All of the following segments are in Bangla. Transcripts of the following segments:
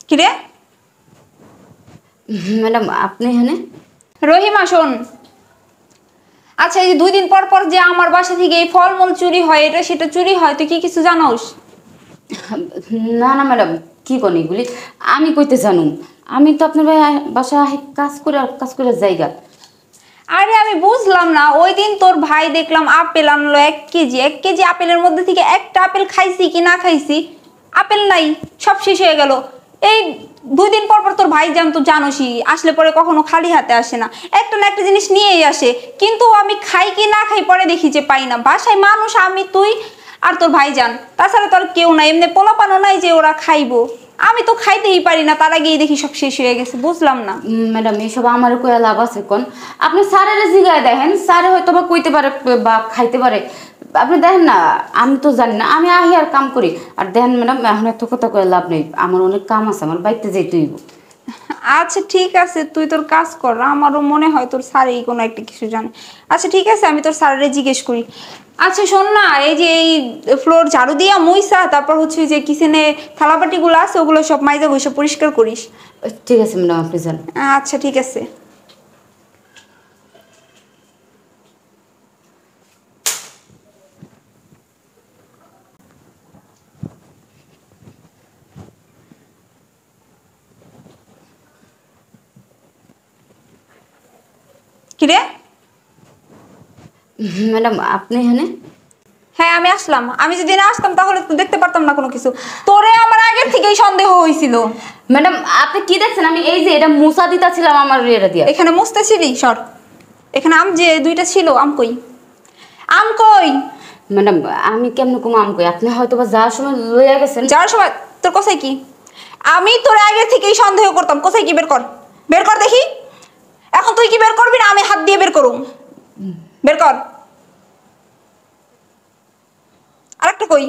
কি রে? ম্যাডাম আপনি এখানে? রহিমা শোন, আচ্ছা এই যে 2 দিন পর পর যে আমার বাসা থেকে এই ফলমূল চুরি হয়, এটা সেটা চুরি হয়, তুই কি কিছু জানোস? না না ম্যাডাম, কি করেন এগুলি? আমি কইতে জানুম? আমি তো আপনার বাসায় কাজ করে জায়গা। আরে আমি বুঝলাম না, ওই দিন তোর ভাই দেখলাম আপেল আনলো 1 কেজি আপেলের মধ্যে থেকে একটা আপেল খাইছি কি না খাইছি, আপেল নাই, সব শেষ হয়ে গেল। এই 2 দিন পর পর তোর ভাই তো জানোসই, আসলে পরে কখনো খালি হাতে আসে না, একটা না একটা জিনিস নিয়েই আসে। কিন্তু আমি খাই কি না খাই পরে দেখি যে পাই না। বাসায় মানুষ আমি, তুই আর তোর ভাইজান, তাছাড়া তো আর কেউ নাই, এমনি পোলাপানো নাই যে ওরা খাইবো। আমি তো খাইতেই পারি না, তার আগেই দেখি সব শেষ হয়ে গেছে, বুঝলাম না। ম্যাডাম এইসব আমার কয়া লাভ আছে কোন? আপনি স্যারের জিগায় দেখেন, স্যারে হয়তো বা কইতে পারে বা খাইতে পারে। আপনি দেখেন না, আমি তো জানি না, আমি আহি আর কাম করি। আর দেখেন ম্যাডাম, এখন এত কথা কয়ে লাভ নেই, আমার অনেক কাম আছে, আমার বাড়িতে যেতে হইব। আচ্ছা ঠিক আছে, তুই তোর কাজ কর, আমারও মনে হয় তোর স্যারেই কোনো একটা কিছু জানে। আচ্ছা ঠিক আছে, আমি তোর স্যারের জিজ্ঞেস করি। আচ্ছা শোন না, এই যে এই ফ্লোর ঝাড়ু দিয়া মুইসা, তারপর হচ্ছে যে কিচেনে থালাবাটিগুলো আছে ওগুলো সব মাইজা ঘষে পরিষ্কার করিস। ঠিক আছে ম্যাডাম, আপনি যান। আচ্ছা ঠিক আছে। কিরে? ম্যাডাম আপনি এখানে? হ্যাঁ আমি আসলাম, আমি যদি না আসতাম তাহলে তো দেখতে পারতাম না কোনো কিছু। তোরে আমার আগের থেকেই সন্দেহ হয়েছিল। ম্যাডাম আপনি কি দেখছেন? আমি এই যে এটা মুসা দিতাছিলাম আমার এটা দিয়া। এখানে মুছতেছিলি? সর। এখানে আম যে 2টা ছিল, আম কই? আম কই? ম্যাডাম আমি কেমন কম আম কই? আপনি হয়তো বা যাওয়ার সময় লইয়া গেছেন। যাওয়ার সময়? তোর কোথায় কি? আমি তোর আগে থেকেই সন্দেহ করতাম। কোথায় কি? বের কর, বের কর দেখি। এখন তুই কি বের করবি না আমি হাত দিয়ে বের করুম? বের কর। আরেকটা কই?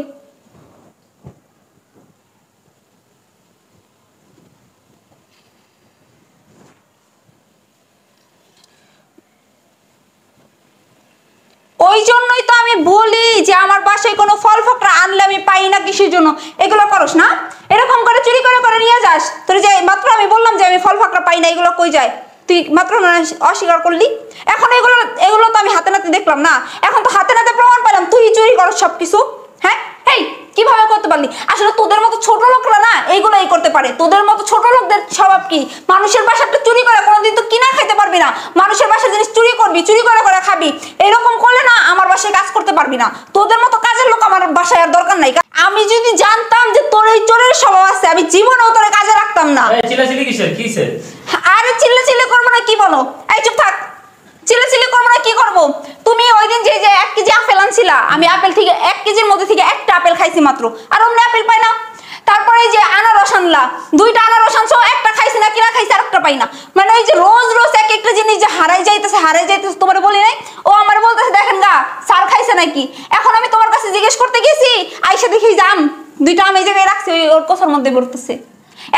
ওই জন্যই তো আমি বলি যে আমার বাসায় কোনো ফল ফকরা আনলে আমি পাই না, কিসের জন্য এগুলো করস না? এরকম করে চুরি করে করে নিয়ে যাস। তোর যে মাত্র আমি বললাম যে আমি ফল ফকরা পাই না, এগুলো কই যায়? তুই মাত্র অস্বীকার করলি। এখন এগুলো এগুলো তো আমি হাতে নাতে দেখলাম না, এখন তো হাতে নাতে প্রমাণ পেলাম তুই চুরি করস সবকিছু। হ্যাঁ এই কিভাবে করতে পারলি? আসলে তোদের মতো ছোট লোকরা না এইগুলোই করতে পারে। তোদের মতো ছোট লোকদের স্বভাব কি, মানুষের বাসাটা চুরি করে কোনোদিন তো কিনা খাইতে পারবি না, মানুষের বাসার জিনিস চুরি করবি, চুরি করে করে খাবি। এরকম করলে না আমার বাসায় কাজ করতে পারবি না। তোদের মতো কাজের লোক আমার বাসায় আর দরকার নাই। আমি যদি জানতাম যে তোর এই চোরের স্বভাব আছে, আমি জীবনেও তোরে কাজে রাখতাম না। চিল্লাচিল্লি কিসের? কিসের? আরে চিল্লাচিল্লি করবো না, কি বলো? এই চুপ থাক। চিল্লাচিল্লি করবো না, কি করবো? তুমি ওই দিন যে 1 কেজি আপেল আনছিলা, আমি আপেল থেকে 1 কেজির মধ্যে থেকে একটা আপেল খাইছি মাত্র, আর অন্য আপেল পাই না। তারপরে এই যে আনারস আনলা, 2টা আনারস আনছো, একটা খাইছি না কিনা খাইছি, আর একটা পাই না। মানে ওই যে রোজ রোজ এক একটা জিনিস যে হারাই যাইতেছে তোমার বলি নাই? ও আমার বলতেছে দেখেন গা স্যার খাইছে নাকি। এখন আমি তোমার কাছে জিজ্ঞেস করতে গেছি, আইসা দেখি যে আম 2টা আমি এই জায়গায় রাখছি, ওর কোসার মধ্যে পড়তেছে।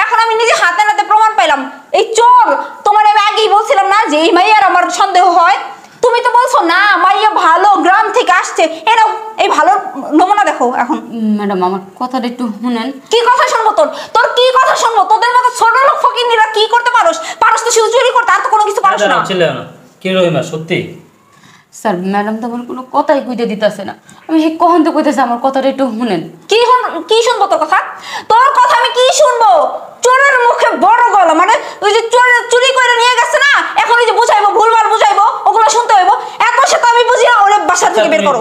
এখন আমি নিজে হাতে নাতে প্রমাণ পাইলাম এই চোর। তোমার আমি আগেই বলছিলাম না যে এই মাইয়ার আমার সন্দেহ হয়? তুমি তো বলছো না মাইয়া ভালো, গ্রাম থেকে আসছে। এরাও এই ভালো নমুনা দেখো এখন। ম্যাডাম আমার কথাটা একটু শুনেন। কি কথা শুনবো তোর? তোর কি কথা শুনবো? তোদের মতো ছোট লোক ফকিনীরা কি করতে পারোস? পারোস তো শুধু চুরি করতে, আর তো কোনো কিছু পারোস না। কি রহিমা সত্যি? স্যার ম্যাডাম তো আমার কোনো কথাই কইতে দিতেছে না। আমি সেই কখন তো কইতেছে, আমার কথাটা একটু শুনেন। কি শুনবো তোর কথা? তোর কথা আমি কি শুনবো? চোরের মুখে বড় গলা, মানে ওই যে চুরি করে নিয়ে গেছে না, এখন ওই যে বুঝাইবো, ভুলভাল বুঝাইবো, ওগুলো শুনতে হইব। এত সে তো আমি বুঝি না। ওরে বাসা থেকে বের করো,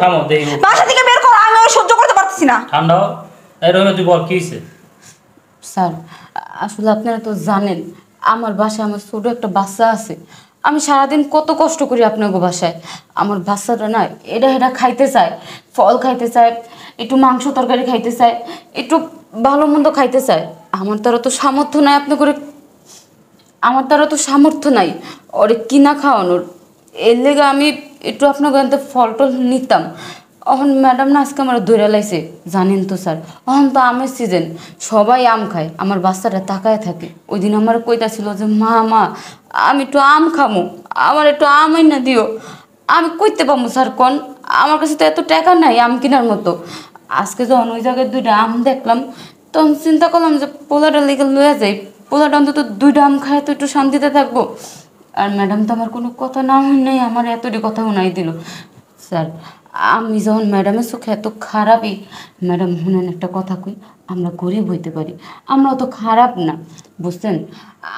বাসা থেকে বের করো, আমি ওই সহ্য করতে পারতেছি না। ঠান্ডা হও। এই রহিমা তুই বল কি হইছে? স্যার আসলে আপনারা তো জানেন আমার বাসায় আমার ছোট একটা বাচ্চা আছে। আমি সারাদিন কত কষ্ট করি আপনাকে বাসায়। আমার বাচ্চাটা না এটা খাইতে চায়, ফল খাইতে চায়, একটু মাংস তরকারি খাইতে চায়, একটু ভালো মন্দ খাইতে চায়। আমার দ্বারা তো সামর্থ্য নাই ওরে কিনা খাওয়ানোর। এর লেগে আমি একটু আপনাকে ফল টল নিতাম। এখন ম্যাডাম না আজকে আমার ধরে লাইছে, জানেন তো স্যার, এখন তো আমের সিজন, সবাই আম খায়, আমার বাচ্চাটা তাকায় থাকে। ওই দিন আমার কইতা ছিল যে মা আমি একটু আম খামো, আমার একটু আম না দিও। আমি কইতে পারবো স্যার কোন? আমার কাছে তো এত টাকা নাই আম কেনার মতো। আজকে যখন ওই জায়গায় 2টা আম দেখলাম, তখন চিন্তা করলাম যে পোলাটা লেগে লয়ে যাই, পোলাটা অন্তত 2টা আম খায় তো একটু শান্তিতে থাকবো। আর ম্যাডাম তো আমার কোনো কথা না হয় নাই, আমার এতটি কথা শোনাই দিল। স্যার আমি যখন ম্যাডামের চোখে এত খারাপই, ম্যাডাম শুনেন একটা কথা কই, আমরা গরিব হইতে পারি, আমরা অত খারাপ না, বুঝছেন?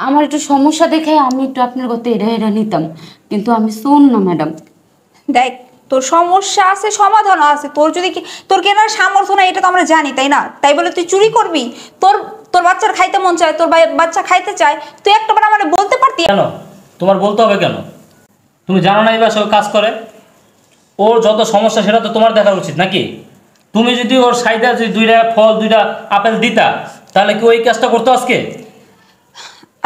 আমার একটু সমস্যা দেখে আমি একটু আপনার কথা এড়া নিতাম, কিন্তু আমি শোন না ম্যাডাম। দেখ, তোর সমস্যা আছে, সমাধানও আছে। তোর যদি কি তোর কেনার সামর্থ্য নাই এটা তো আমরা জানি, তাই না? তাই বলে তুই চুরি করবি? তোর তোর বাচ্চার খাইতে মন চায়, তোর বাচ্চা খাইতে চায়, তুই একটাবার আমারে বলতে পারতি। কেন তোমার বলতে হবে কেন? তুমি জানো না এই বাসায় ও কাজ করে? ওর যত সমস্যা সেটা তো তোমার দেখা উচিত নাকি? তুমি যদি ওর সাইডে যদি 2টা ফল 2টা আপেল দিতা, তাহলে কি ওই কাজটা করতো আজকে?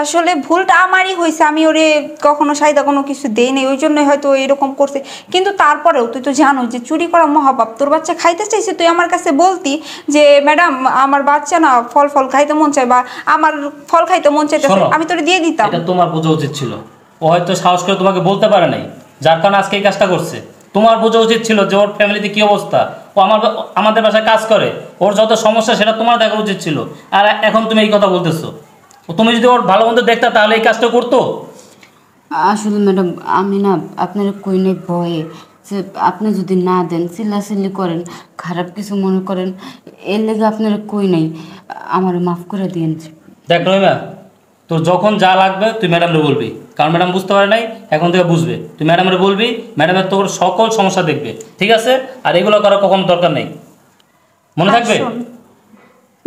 আসলে ভুলটা আমারই হয়েছে, আমি ওরে কখনো সাইদা কোনো কিছু দেই নাই, ওই জন্যই হয়তো ও এরকম করছে। কিন্তু তারপরেও তুই তো জানো যে চুরি করা মহাপাপ। তোর বাচ্চা খাইতে চাইছে, তুই আমার কাছে বলতি যে ম্যাডাম আমার বাচ্চা না ফল খাইতে মন চায়, বা আমার ফল খাইতে মন চাইতেছে, শোনো, আমি তোরে দিয়ে দিতাম। এটা তোমার বোঝা উচিত ছিল। ও হয়তো সাহস করে তোমাকে বলতে পারে নাই, যার কারণে আজকে এই কাজটা করছে। তোমার বোঝা উচিত ছিল যে ওর ফ্যামিলিতে কি অবস্থা, ও আমাদের বাসায় কাজ করে, ওর যত সমস্যা সেটা তোমার দেখা উচিত ছিল। আর এখন তুমি এই কথা বলতেছো। তুমি যদি ওর ভালো মন্দ দেখতা তাহলে এই কাজটা করতো? আসলে ম্যাডাম আমি না আপনার কই নেই ভয়ে, যে আপনি যদি না দেন, চিল্লাচিল্লি করেন, খারাপ কিছু মনে করেন, এর লেগে আপনার কই নাই, আমার মাফ করে দিয়েন। দেখ রহিমা, তোর যখন যা লাগবে তুই ম্যাডামরে বলবি, কারণ ম্যাডাম বুঝতে পারে নাই, এখন থেকে বুঝবে। তুই ম্যাডামরে বলবি, ম্যাডামের তোর সকল সমস্যা দেখবে, ঠিক আছে? আর এগুলো করার কখনো দরকার নেই, মনে থাকবে? শোন,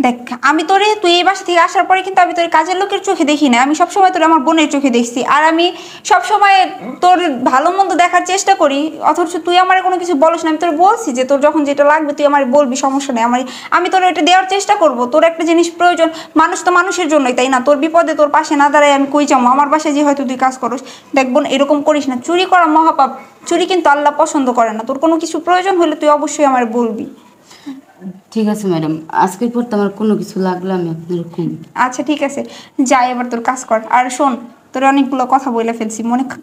দেখ আমি তোরে, তুই এই বাসা থেকে আসার পরে কিন্তু আমি তোর কাজের লোকের চোখে দেখি না, আমি সবসময় তোর আমার বোনের চোখে দেখছি। আর আমি সবসময় তোর ভালো মন্দ দেখার চেষ্টা করি, অথচ তুই আমার কোনো কিছু বলিস না। আমি তোর বলছি যে তোর যখন যেটা লাগবে তুই আমার বলবি, সমস্যা নেই। আমি তোর এটা দেওয়ার চেষ্টা করব। তোর একটা জিনিস প্রয়োজন, মানুষ তো মানুষের জন্যই, তাই না? তোর বিপদে তোর পাশে না দাঁড়ায় আমি কই যাবো? আমার বাসায় যে হয়তো তুই কাজ করস। দেখ বোন, এরকম করিস না, চুরি করা মহাপাপ। চুরি কিন্তু আল্লাহ পছন্দ করে না। তোর কোনো কিছু প্রয়োজন হলে তুই অবশ্যই আমার বলবি। ঠিক আছে ম্যাডাম, আজকের পর তো আমার কোনো কিছু লাগলে আমি আপনার কম। আচ্ছা ঠিক আছে, যাই এবার তোর কাজ কর। আর শোন, তোর অনেকগুলো কথা বলে ফেলছি,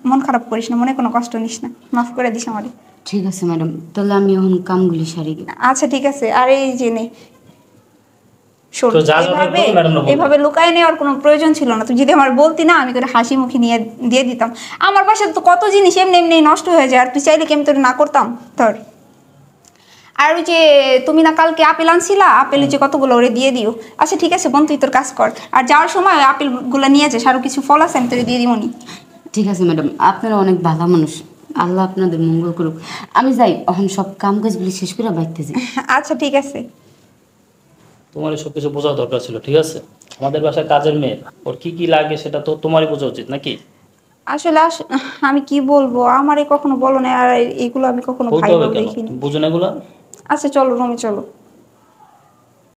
মন খারাপ করিস না, মনে কোনো কষ্ট নিস না, মাফ করে দিস আমারে। ঠিক আছে ম্যাডাম, তাহলে আমি এখন কামগুলি সারি। আচ্ছা ঠিক আছে। আর এই যে নে, শোন, তো যা যা এভাবে বলবো ম্যাডামরা বলবে। এভাবে লুকায় নেওয়ার কোনো প্রয়োজন ছিল না। তুই যদি আমার বলতি না, আমি তোর হাসি মুখে নিয়ে দিয়ে দিতাম। আমার বাসায় তো কত জিনিস এমনি এমনি নষ্ট হয়ে যায়, আর তুই চাইলে কি আমি তোর না করতাম? তোর আর ওই যে তুমি না কালকে আপেল আনছিলা, আপেলের যে কতগুলো ওরে দিয়ে দিও। আচ্ছা ঠিক আছে বোন, তুই তোর কাজ কর। আর যাওয়ার সময় ওই আপেলগুলো নিয়ে যাস, আরও কিছু ফল আছে আমি তোরে দিয়ে দিবনি। ঠিক আছে ম্যাডাম, আপনারা অনেক ভালো মানুষ, আল্লাহ আপনাদের মঙ্গল করুক। আমি যাই, এখন সব কাম কাজগুলি শেষ করে বাইতে যাই। আচ্ছা ঠিক আছে। তোমার সব কিছু বোঝা দরকার ছিল, ঠিক আছে? আমাদের বাসায় কাজের মেয়ে, ওর কি কি লাগে সেটা তো তোমারই বোঝা উচিত নাকি? আসলে আমি কি বলবো, আমারে কখনো বলো না, আর এগুলো আমি কখনো বলতে ভাইও হবে কেন? দেখিনি। বুঝো না এগুলা? আচ্ছা চলো রুমে চলো।